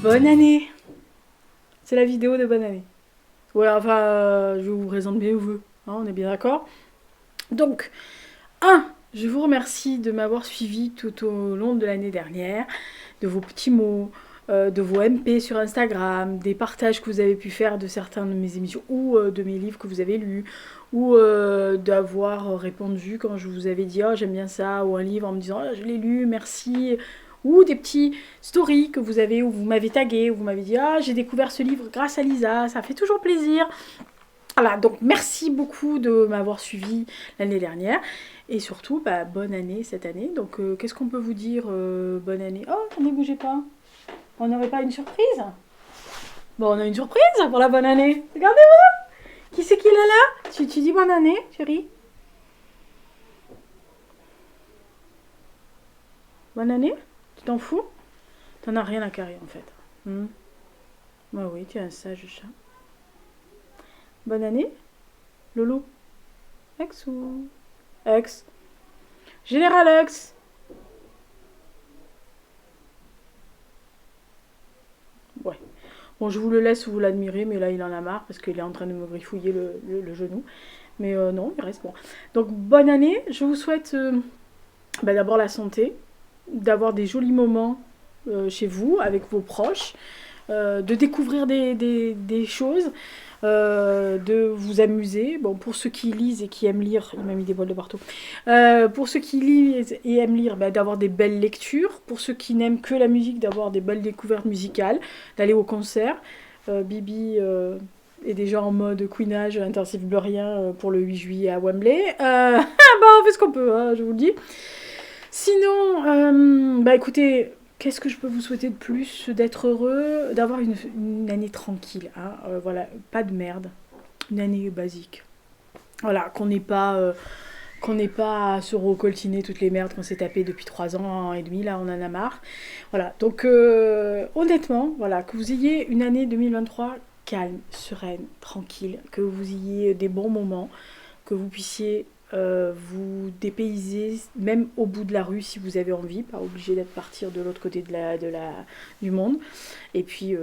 Bonne année! C'est la vidéo de bonne année. Voilà, enfin, je vous présente mes vœux, hein, on est bien d'accord. Donc, je vous remercie de m'avoir suivi tout au long de l'année dernière, de vos petits mots, de vos MP sur Instagram, des partages que vous avez pu faire de certains de mes émissions ou de mes livres que vous avez lus, ou d'avoir répondu quand je vous avais dit oh j'aime bien ça, ou un livre en me disant oh, je l'ai lu, merci, ou des petits stories que vous avez, où vous m'avez tagué, où vous m'avez dit ah j'ai découvert ce livre grâce à Lisa, ça fait toujours plaisir. Voilà, donc merci beaucoup de m'avoir suivi l'année dernière. Et surtout, bah, bonne année cette année. Donc, qu'est-ce qu'on peut vous dire bonne année. Oh, attendez, bougez pas. On n'aurait pas une surprise. Bon, on a une surprise pour la bonne année. Regardez-moi. Qui c'est qui est là? Tu dis bonne année, chérie? Bonne année? Tu t'en fous? T'en as rien à carrer en fait. Bah oui, tu es un sage chat. Bonne année, Lolo. Ex ou... Ex. Général Ex. Ouais. Bon, je vous le laisse, vous l'admirez, mais là, il en a marre parce qu'il est en train de me griffouiller le genou. Mais non, il reste bon. Donc, bonne année. Je vous souhaite d'abord la santé, d'avoir des jolis moments chez vous, avec vos proches, de découvrir des choses, de vous amuser. Bon, pour ceux qui lisent et qui aiment lire, il m'a mis des bols de partout. Pour ceux qui lisent et aiment lire, bah, d'avoir des belles lectures. Pour ceux qui n'aiment que la musique, d'avoir des belles découvertes musicales, d'aller au concert. Bibi est déjà en mode queenage intensif blurrien pour le 8 juillet à Wembley. Bah, on fait ce qu'on peut, hein, je vous le dis. Sinon, bah écoutez, qu'est-ce que je peux vous souhaiter de plus? D'être heureux, d'avoir une année tranquille. Hein, voilà, pas de merde. Une année basique. Voilà, qu'on n'ait pas à se recoltiner toutes les merdes qu'on s'est tapées depuis 3 ans et demi, là on en a marre. Voilà, donc honnêtement, voilà, que vous ayez une année 2023 calme, sereine, tranquille, que vous ayez des bons moments, que vous puissiez vous dépayser, même au bout de la rue si vous avez envie, pas obligé d'être partir de l'autre côté du monde. Et puis,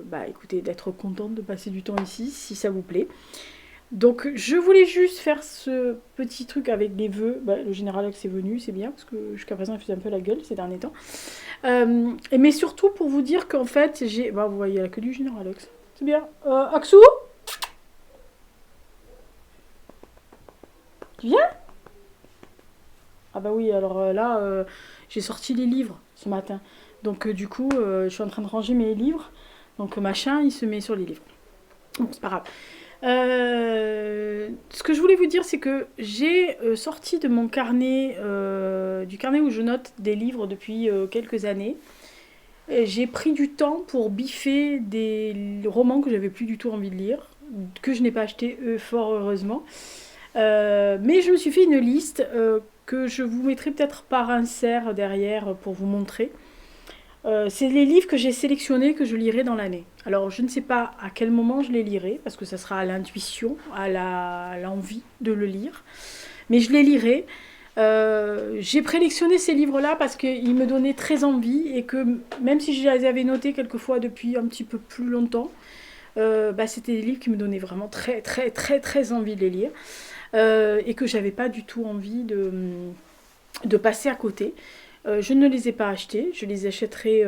bah écoutez, d'être contente de passer du temps ici, si ça vous plaît. Donc je voulais juste faire ce petit truc avec les vœux. Bah, le général Alex est venu, c'est bien, parce que jusqu'à présent il faisait un peu la gueule ces derniers temps. Mais surtout pour vous dire qu'en fait, j'ai... Bah vous voyez, il n'y a que du général Alex. C'est bien. Axou, tu viens? Ah bah oui, alors là, j'ai sorti les livres ce matin. Donc du coup, je suis en train de ranger mes livres. Donc machin, il se met sur les livres. Donc c'est pas grave. Ce que je voulais vous dire, c'est que j'ai sorti de mon carnet, du carnet où je note des livres depuis quelques années. J'ai pris du temps pour biffer des romans que j'avais plus du tout envie de lire, que je n'ai pas acheté, fort heureusement. Mais je me suis fait une liste que je vous mettrai peut-être par insert derrière pour vous montrer. C'est les livres que j'ai sélectionnés que je lirai dans l'année. Alors je ne sais pas à quel moment je les lirai, parce que ça sera à l'intuition, à l'envie de le lire. Mais je les lirai. J'ai prélectionné ces livres-là parce qu'ils me donnaient très envie et que même si je les avais notés quelquefois depuis un petit peu plus longtemps, bah, c'était des livres qui me donnaient vraiment très très très très envie de les lire et que j'avais pas du tout envie de passer à côté. Je ne les ai pas achetés, je les achèterai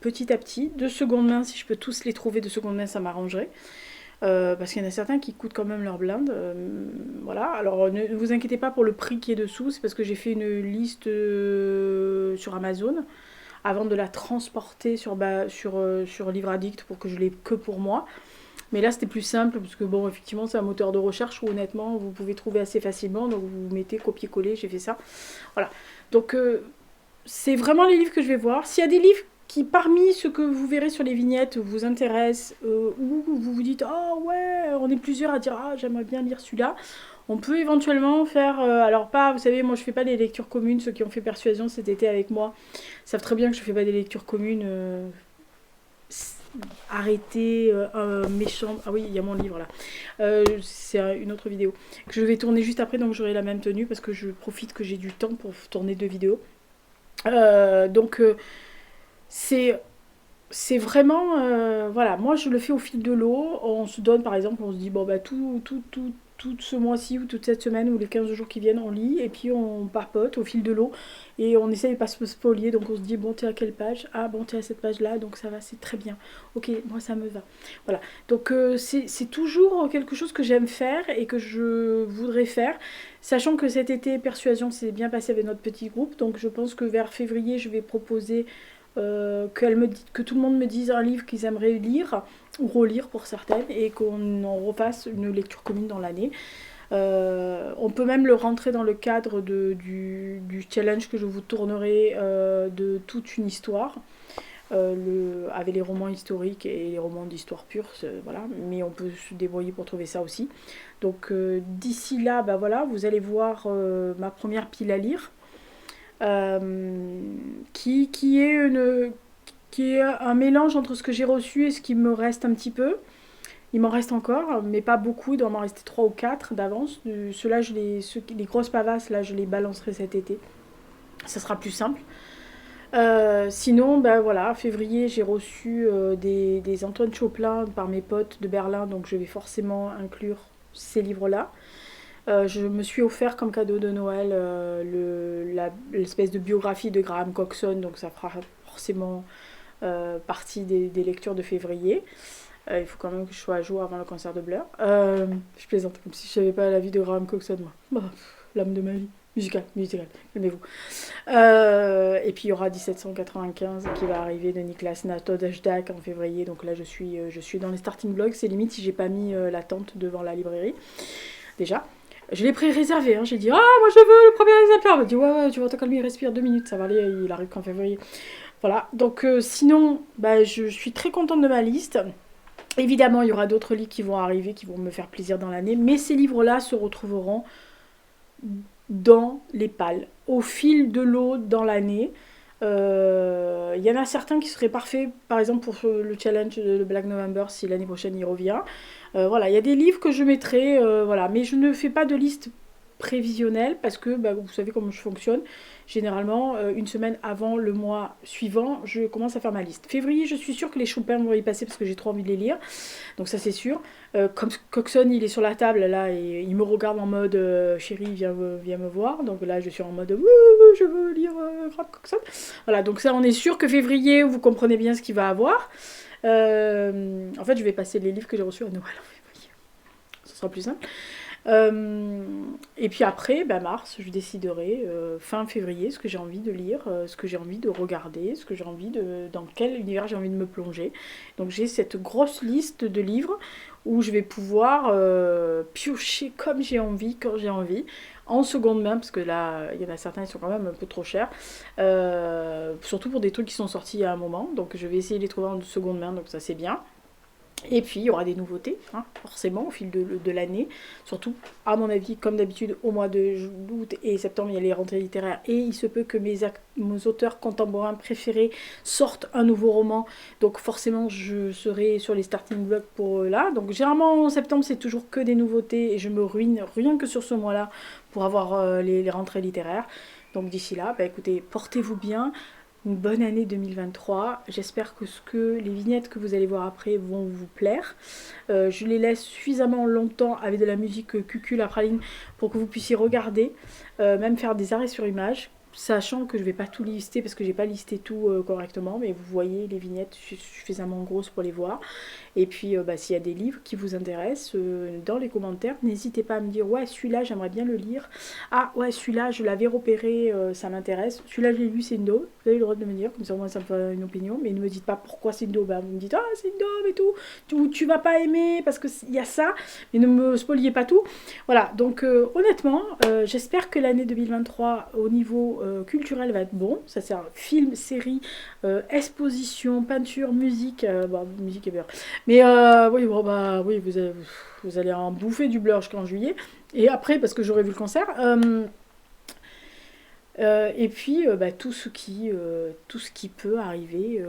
petit à petit, de seconde main, si je peux tous les trouver de seconde main, ça m'arrangerait. Parce qu'il y en a certains qui coûtent quand même leur blinde. Voilà, alors ne vous inquiétez pas pour le prix qui est dessous, c'est parce que j'ai fait une liste sur Amazon avant de la transporter sur Livre Addict pour que je l'ai que pour moi. Mais là c'était plus simple parce que bon effectivement c'est un moteur de recherche où honnêtement vous pouvez trouver assez facilement, donc vous mettez copier-coller, j'ai fait ça. Voilà, donc c'est vraiment les livres que je vais voir. S'il y a des livres qui, parmi ce que vous verrez sur les vignettes, vous intéressent, ou vous vous dites oh ouais, on est plusieurs à dire ah j'aimerais bien lire celui-là, on peut éventuellement faire, alors pas, vous savez, moi je fais pas des lectures communes, ceux qui ont fait Persuasion cet été avec moi savent très bien que je fais pas des lectures communes, arrêter méchant. Ah oui, il y a mon livre là. C'est une autre vidéo que je vais tourner juste après, donc j'aurai la même tenue parce que je profite que j'ai du temps pour tourner 2 vidéos. Donc c'est c'est vraiment, voilà, moi je le fais au fil de l'eau. On se donne par exemple, on se dit, bon bah tout ce mois-ci ou toute cette semaine ou les 15 jours qui viennent, on lit et puis on papote au fil de l'eau et on essaye de pas se spolier. Donc on se dit, bon, t'es à quelle page? Ah bon, t'es à cette page-là, donc ça va, c'est très bien. Ok, moi ça me va. Voilà, donc c'est toujours quelque chose que j'aime faire et que je voudrais faire. Sachant que cet été, Persuasion s'est bien passé avec notre petit groupe, donc je pense que vers février, je vais proposer que tout le monde me dise un livre qu'ils aimeraient lire ou relire pour certaines et qu'on en refasse une lecture commune dans l'année. On peut même le rentrer dans le cadre du challenge que je vous tournerai de toute une histoire. Avec les romans historiques et les romans d'histoire pure, voilà, mais on peut se débrouiller pour trouver ça aussi. Donc d'ici là, bah voilà, vous allez voir ma première pile à lire, qui est un mélange entre ce que j'ai reçu et ce qui me reste un petit peu. Il m'en reste encore, mais pas beaucoup. Il doit m'en rester 3 ou 4 d'avance. Ceux-là, les grosses pavasses, là, je les balancerai cet été. Ça sera plus simple. Sinon, ben voilà, février, j'ai reçu des Antoine Choplin par mes potes de Berlin, donc je vais forcément inclure ces livres-là. Je me suis offert comme cadeau de Noël l'espèce de biographie de Graham Coxon, donc ça fera forcément partie des lectures de février. Il faut quand même que je sois à jour avant le concert de Blur. Je plaisante, comme si je savais pas la vie de Graham Coxon, moi. Bah, l'âme de ma vie. Musical, calmez-vous. Et puis il y aura 1795 qui va arriver de Niklas Nattodajdak en février. Donc là, je suis dans les starting blocks. C'est limite si j'ai pas mis la tente devant la librairie. Déjà. Je l'ai pré-réservé, hein. J'ai dit, ah, moi je veux le premier exemplaire. Il m'a dit, ouais, tu vas te calmer, respire 2 minutes, ça va aller, il arrive qu'en février. Voilà, donc sinon, bah, je suis très contente de ma liste. Évidemment, il y aura d'autres livres qui vont arriver, qui vont me faire plaisir dans l'année, mais ces livres-là se retrouveront dans les pales, au fil de l'eau dans l'année. Y en a certains qui seraient parfaits, par exemple pour le challenge de Black November, si l'année prochaine il revient. Voilà, il y a des livres que je mettrai, voilà, mais je ne fais pas de liste prévisionnelle parce que bah, vous savez comment je fonctionne. Généralement, une semaine avant le mois suivant, je commence à faire ma liste. Février, je suis sûre que les Chopin vont y passer parce que j'ai trop envie de les lire, donc ça c'est sûr. Comme Coxon, il est sur la table là et il me regarde en mode chérie, viens me voir. Donc là, je suis en mode je veux lire Graham Coxon. Voilà, donc ça, on est sûr que février, vous comprenez bien ce qu'il va avoir. En fait, je vais passer les livres que j'ai reçus à Noël en février. Ce sera plus simple. Et puis après, bah mars, je déciderai fin février ce que j'ai envie de lire, ce que j'ai envie de regarder, dans quel univers j'ai envie de me plonger. Donc j'ai cette grosse liste de livres où je vais pouvoir piocher comme j'ai envie, quand j'ai envie, en seconde main, parce que là, il y en a certains qui sont quand même un peu trop chers, surtout pour des trucs qui sont sortis il y a un moment. Donc je vais essayer de les trouver en seconde main, donc ça c'est bien. Et puis il y aura des nouveautés, hein, forcément, au fil de l'année. Surtout, à mon avis, comme d'habitude, au mois d'août et septembre, il y a les rentrées littéraires. Et il se peut que mes auteurs contemporains préférés sortent un nouveau roman. Donc forcément, je serai sur les starting blocks pour là. Donc généralement, en septembre, c'est toujours que des nouveautés. Et je me ruine rien que sur ce mois-là pour avoir les rentrées littéraires. Donc d'ici là, bah, écoutez, portez-vous bien. Une bonne année 2023. J'espère que les vignettes que vous allez voir après vont vous plaire. Je les laisse suffisamment longtemps avec de la musique cucul à praline pour que vous puissiez regarder, même faire des arrêts sur image, sachant que je ne vais pas tout lister parce que j'ai pas listé tout correctement, mais vous voyez les vignettes suffisamment grosses pour les voir. Et puis bah, s'il y a des livres qui vous intéressent, dans les commentaires, n'hésitez pas à me dire ouais celui-là j'aimerais bien le lire. Ah ouais celui-là je l'avais repéré, ça m'intéresse. Celui-là j'ai lu, c'est une daube. Vous avez le droit de me dire, comme ça moi ça me fait une opinion, mais ne me dites pas pourquoi c'est une daube. Vous me dites ah c'est une daube et tout, tu vas pas aimer parce qu'il y a ça, mais ne me spoliez pas tout. Voilà, donc honnêtement, j'espère que l'année 2023 au niveau culturel va être bon. Ça c'est un film, série, exposition, peinture, musique, bon, musique et beurre. Mais oui, bon, bah, oui vous allez en bouffer du Blur jusqu'en juillet. Et après, parce que j'aurais vu le concert, Et puis tout ce qui peut arriver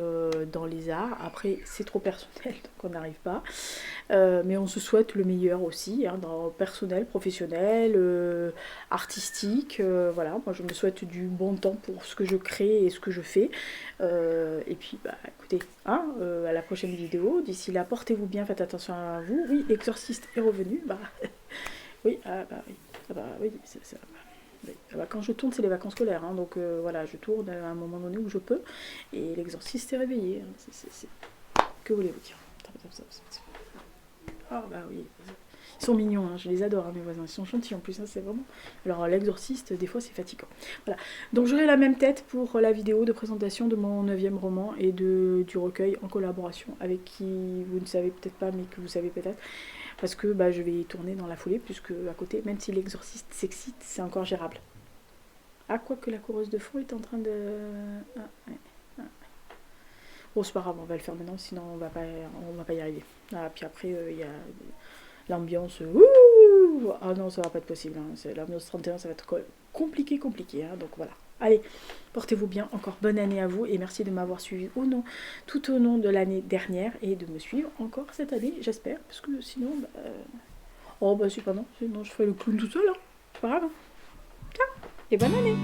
dans les arts. Après, c'est trop personnel, donc on n'arrive pas. Mais on se souhaite le meilleur aussi, hein, dans personnel, professionnel, artistique. Voilà, moi je me souhaite du bon temps pour ce que je crée et ce que je fais. Et puis, bah écoutez, hein, à la prochaine vidéo. D'ici là, portez-vous bien, faites attention à vous. Oui, l'exorciste est revenu. Bah oui, ah bah oui, c'est ça. Oui. Ah bah, quand je tourne, c'est les vacances scolaires, hein, donc voilà, je tourne à un moment donné où je peux. Et l'exorciste est réveillé. Hein, que voulez-vous dire? Ah bah oui. Ils sont mignons, hein, je les adore, hein, mes voisins. Ils sont gentils en plus, hein, c'est vraiment. Alors, l'exorciste, des fois, c'est fatigant. Voilà. Donc, j'aurai la même tête pour la vidéo de présentation de mon 9e roman et du recueil en collaboration avec qui vous ne savez peut-être pas, mais que vous savez peut-être. Parce que bah, je vais y tourner dans la foulée, puisque à côté, même si l'exorciste s'excite, c'est encore gérable. Ah, quoi que la coureuse de fond est en train de. Ah, ouais. Ah. Bon, c'est pas grave, on va le faire maintenant, sinon on va pas y arriver. Ah, puis après, il y a l'ambiance. Ah non, ça va pas être possible. Hein. L'ambiance 31, ça va être compliqué, compliqué. Hein. Donc voilà. Allez, portez-vous bien. Encore bonne année à vous et merci de m'avoir suivi tout au long de l'année dernière et de me suivre encore cette année, j'espère. Parce que sinon, oh bah c'est pas non. Sinon, je ferai le clown tout seul. Hein. C'est pas grave. Ciao et bonne année.